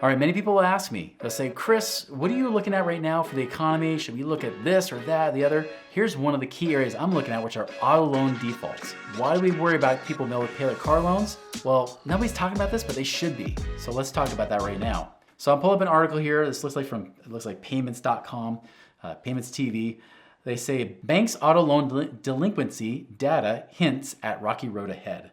All right, many people will ask me, they'll say, Chris, what are you looking at right now for the economy? Should we look at this or that, or the other? Here's one of the key areas I'm looking at, which are auto loan defaults. Why do we worry about people being able to pay their car loans? Well, nobody's talking about this, but they should be. So let's talk about that right now. So I'll pull up an article here. This looks like payments.com, Payments TV. They say banks auto loan delinquency data hints at rocky road ahead.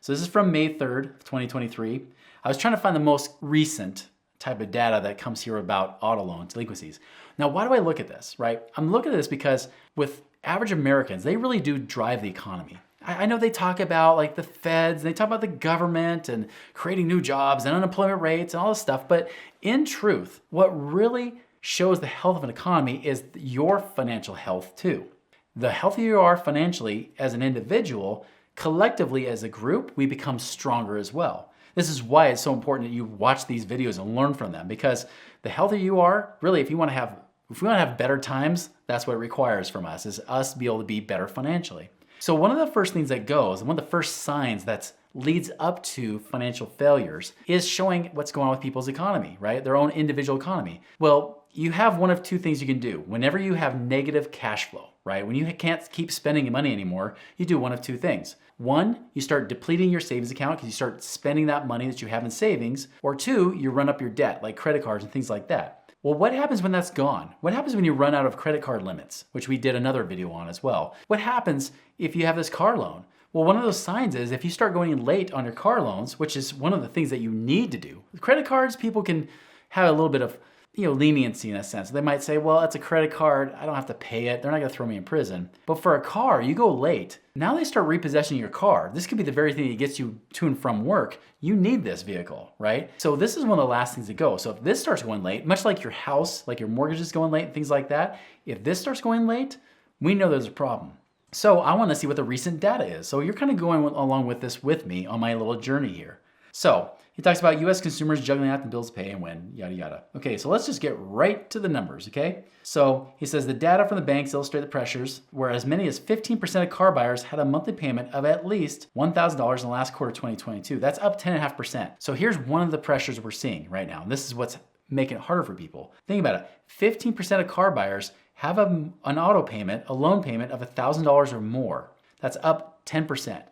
So this is from May 3rd, 2023. I was trying to find the most recent type of data that comes here about auto loan delinquencies. Now, why do I look at this, right? I'm looking at this because with average Americans, they really do drive the economy. I know they talk about like the feds, they talk about the government and creating new jobs and unemployment rates and all this stuff. But in truth, what really shows the health of an economy is your financial health too. The healthier you are financially as an individual, collectively as a group, we become stronger as well. This is why it's so important that you watch these videos and learn from them, because the healthier you are, really, if we want to have better times, that's what it requires from us, is us to be able to be better financially. So one of the first things that goes, and one of the first signs that leads up to financial failures is showing what's going on with people's economy, right? Their own individual economy. Well, you have one of two things you can do. Whenever you have negative cash flow, right? When you can't keep spending money anymore, you do one of two things. One, you start depleting your savings account because you start spending that money that you have in savings. Or two, you run up your debt, like credit cards and things like that. Well, what happens when that's gone? What happens when you run out of credit card limits, which we did another video on as well? What happens if you have this car loan? Well, one of those signs is if you start going in late on your car loans, which is one of the things that you need to do. With credit cards, people can have a little bit of leniency in a sense. They might say, well, it's a credit card. I don't have to pay it. They're not going to throw me in prison. But for a car, you go late. Now they start repossessing your car. This could be the very thing that gets you to and from work. You need this vehicle, right? So this is one of the last things to go. So if this starts going late, much like your house, like your mortgage is going late and things like that, if this starts going late, we know there's a problem. So I want to see what the recent data is. So you're kind of going along with this with me on my little journey here. So he talks about U.S. consumers juggling out the bills to pay and when, yada, yada. Okay, so let's just get right to the numbers, okay? So he says the data from the banks illustrate the pressures where as many as 15% of car buyers had a monthly payment of at least $1,000 in the last quarter of 2022. That's up 10.5%. So here's one of the pressures we're seeing right now. And this is what's making it harder for people. Think about it. 15% of car buyers have an auto payment, a loan payment of $1,000 or more. That's up 10%.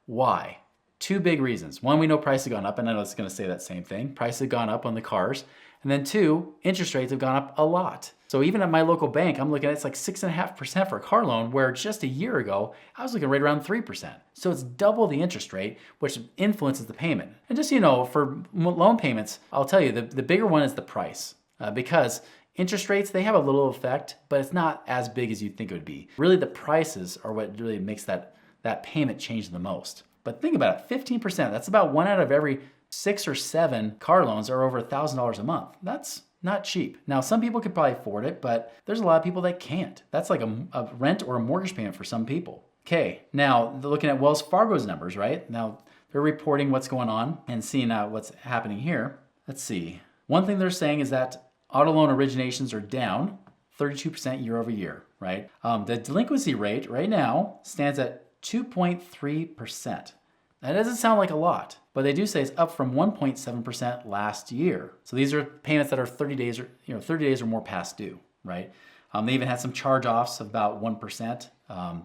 Why? Two big reasons. One, we know prices have gone up, and I know it's going to say that same thing. Prices have gone up on the cars. And then two, interest rates have gone up a lot. So even at my local bank, I'm looking at it's like 6.5% for a car loan, where just a year ago, I was looking right around 3%. So it's double the interest rate, which influences the payment. And just, for loan payments, I'll tell you, the bigger one is the price. Because interest rates, they have a little effect, but it's not as big as you'd think it would be. Really, the prices are what really makes that payment change the most. But think about it, 15%, that's about 1 out of every 6 or 7 car loans are over $1,000 a month. That's not cheap. Now, some people could probably afford it, but there's a lot of people that can't. That's like a rent or a mortgage payment for some people. Okay, now looking at Wells Fargo's numbers, right? Now they're reporting what's going on and seeing what's happening here. Let's see. One thing they're saying is that auto loan originations are down 32% year over year, right? The delinquency rate right now stands at 2.3%. That doesn't sound like a lot, but they do say it's up from 1.7% last year. So these are payments that are 30 days or more past due, right? They even had some charge-offs of about 1%.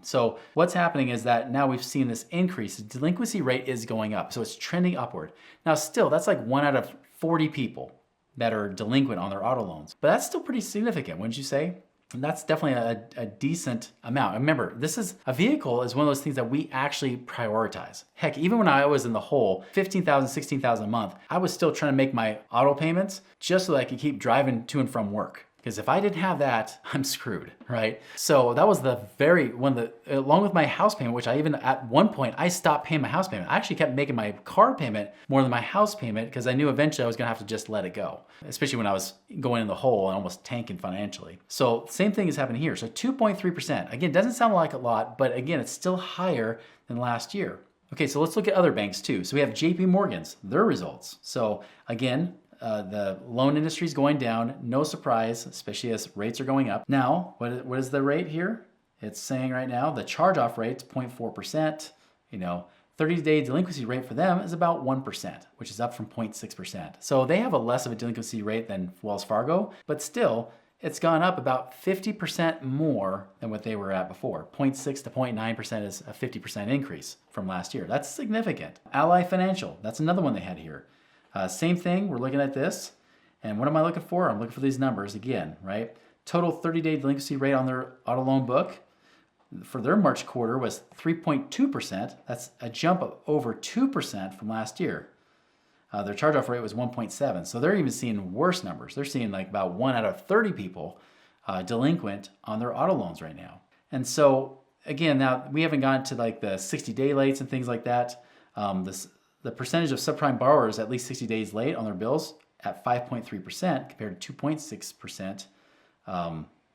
So what's happening is that now we've seen this increase. The delinquency rate is going up, so it's trending upward. Now still, that's like 1 out of 40 people that are delinquent on their auto loans. But that's still pretty significant, wouldn't you say? And that's definitely a decent amount. Remember, a vehicle is one of those things that we actually prioritize. Heck, even when I was in the hole, $15,000, $16,000 a month, I was still trying to make my auto payments just so that I could keep driving to and from work. Because if I didn't have that, I'm screwed, right? So that was along with my house payment, which I even at one point, I stopped paying my house payment. I actually kept making my car payment more than my house payment because I knew eventually I was gonna have to just let it go, especially when I was going in the hole and almost tanking financially. So same thing is happening here. So 2.3%, again, doesn't sound like a lot, but again, it's still higher than last year. Okay, so let's look at other banks too. So we have JP Morgan's, their results. So again, the loan industry is going down, no surprise, especially as rates are going up. Now, what is the rate here? It's saying right now the charge-off rate's 0.4%, 30-day delinquency rate for them is about 1%, which is up from 0.6%. So they have a less of a delinquency rate than Wells Fargo, but still, it's gone up about 50% more than what they were at before. 0.6 to 0.9% is a 50% increase from last year. That's significant. Ally Financial, that's another one they had here. Same thing, we're looking at this. And what am I looking for? I'm looking for these numbers again, right? Total 30-day delinquency rate on their auto loan book for their March quarter was 3.2%. That's a jump of over 2% from last year. Their charge-off rate was 1.7. So they're even seeing worse numbers. They're seeing like about 1 out of 30 people delinquent on their auto loans right now. And so again, now we haven't gotten to like the 60-day lates and things like that. The percentage of subprime borrowers at least 60 days late on their bills at 5.3% compared to 2.6%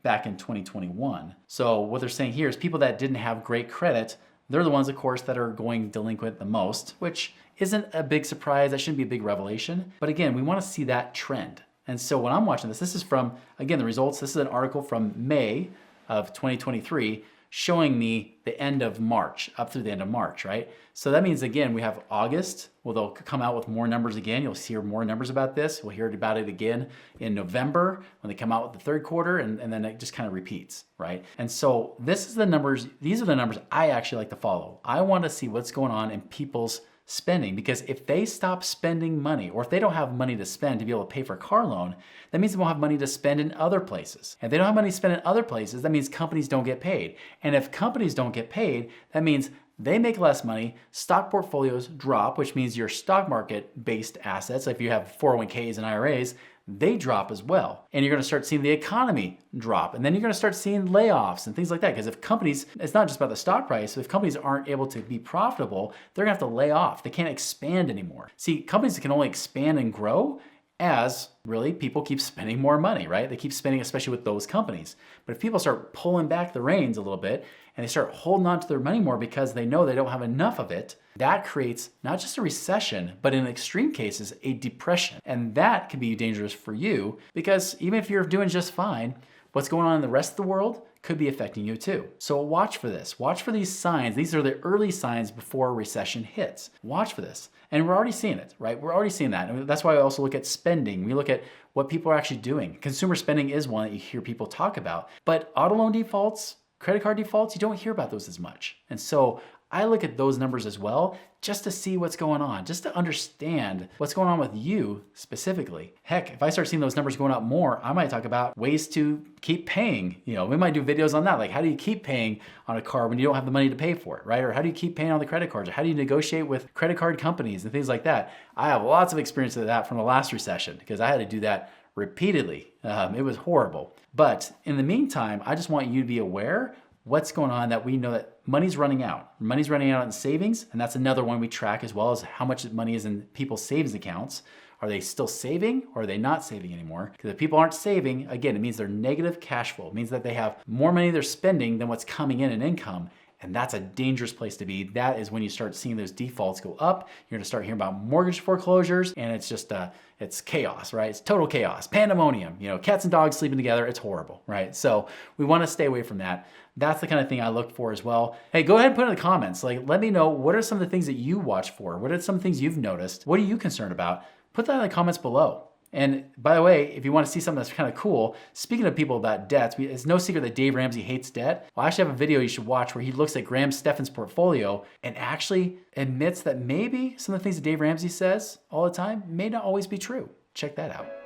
back in 2021. So what they're saying here is people that didn't have great credit, they're the ones, of course, that are going delinquent the most, which isn't a big surprise. That shouldn't be a big revelation. But again, we want to see that trend. And so when I'm watching this is from, again, the results. This is an article from May of 2023 showing me the end of March, up through the end of March, right? So that means, again, we have August. Well, they'll come out with more numbers again. You'll hear more numbers about this. We'll hear about it again in November when they come out with the third quarter, and then it just kind of repeats, right? And so this is the numbers. These are the numbers I actually like to follow. I want to see what's going on in people's spending, because if they stop spending money, or if they don't have money to spend to be able to pay for a car loan, that means they won't have money to spend in other places. And if they don't have money to spend in other places, that means companies don't get paid. And if companies don't get paid, that means they make less money, stock portfolios drop, which means your stock market based assets, like if you have 401ks and IRAs, they drop as well. And you're gonna start seeing the economy drop. And then you're gonna start seeing layoffs and things like that. Because if companies, it's not just about the stock price, if companies aren't able to be profitable, they're gonna have to lay off. They can't expand anymore. See, companies can only expand and grow as really people keep spending more money, right? They keep spending, especially with those companies. But if people start pulling back the reins a little bit and they start holding on to their money more because they know they don't have enough of it, that creates not just a recession, but in extreme cases, a depression. And that can be dangerous for you because even if you're doing just fine, what's going on in the rest of the world could be affecting you too. So watch for this. Watch for these signs. These are the early signs before a recession hits. Watch for this. And we're already seeing it, right? We're already seeing that. And that's why I also look at spending. We look at what people are actually doing. Consumer spending is one that you hear people talk about. But auto loan defaults, credit card defaults, you don't hear about those as much. And so I look at those numbers as well, just to see what's going on, just to understand what's going on with you specifically. Heck, if I start seeing those numbers going up more, I might talk about ways to keep paying. You know, we might do videos on that, like how do you keep paying on a car when you don't have the money to pay for it, right? Or how do you keep paying on the credit cards? Or how do you negotiate with credit card companies and things like that? I have lots of experience with that from the last recession because I had to do that repeatedly. It was horrible. But in the meantime, I just want you to be aware what's going on, that we know that money's running out. Money's running out in savings, and that's another one we track, as well as how much money is in people's savings accounts. Are they still saving or are they not saving anymore? Because if people aren't saving, again, it means they're negative cash flow. It means that they have more money they're spending than what's coming in income. And that's a dangerous place to be. That is when you start seeing those defaults go up. You're gonna start hearing about mortgage foreclosures, and it's just, it's chaos, right? It's total chaos, pandemonium, you know, cats and dogs sleeping together. It's horrible, right? So we wanna stay away from that. That's the kind of thing I look for as well. Hey, go ahead and put in the comments. Like, let me know, what are some of the things that you watch for? What are some things you've noticed? What are you concerned about? Put that in the comments below. And by the way, if you want to see something that's kind of cool, speaking of people about debts, it's no secret that Dave Ramsey hates debt. Well, I actually have a video you should watch where he looks at Graham Stephan's portfolio and actually admits that maybe some of the things that Dave Ramsey says all the time may not always be true. Check that out.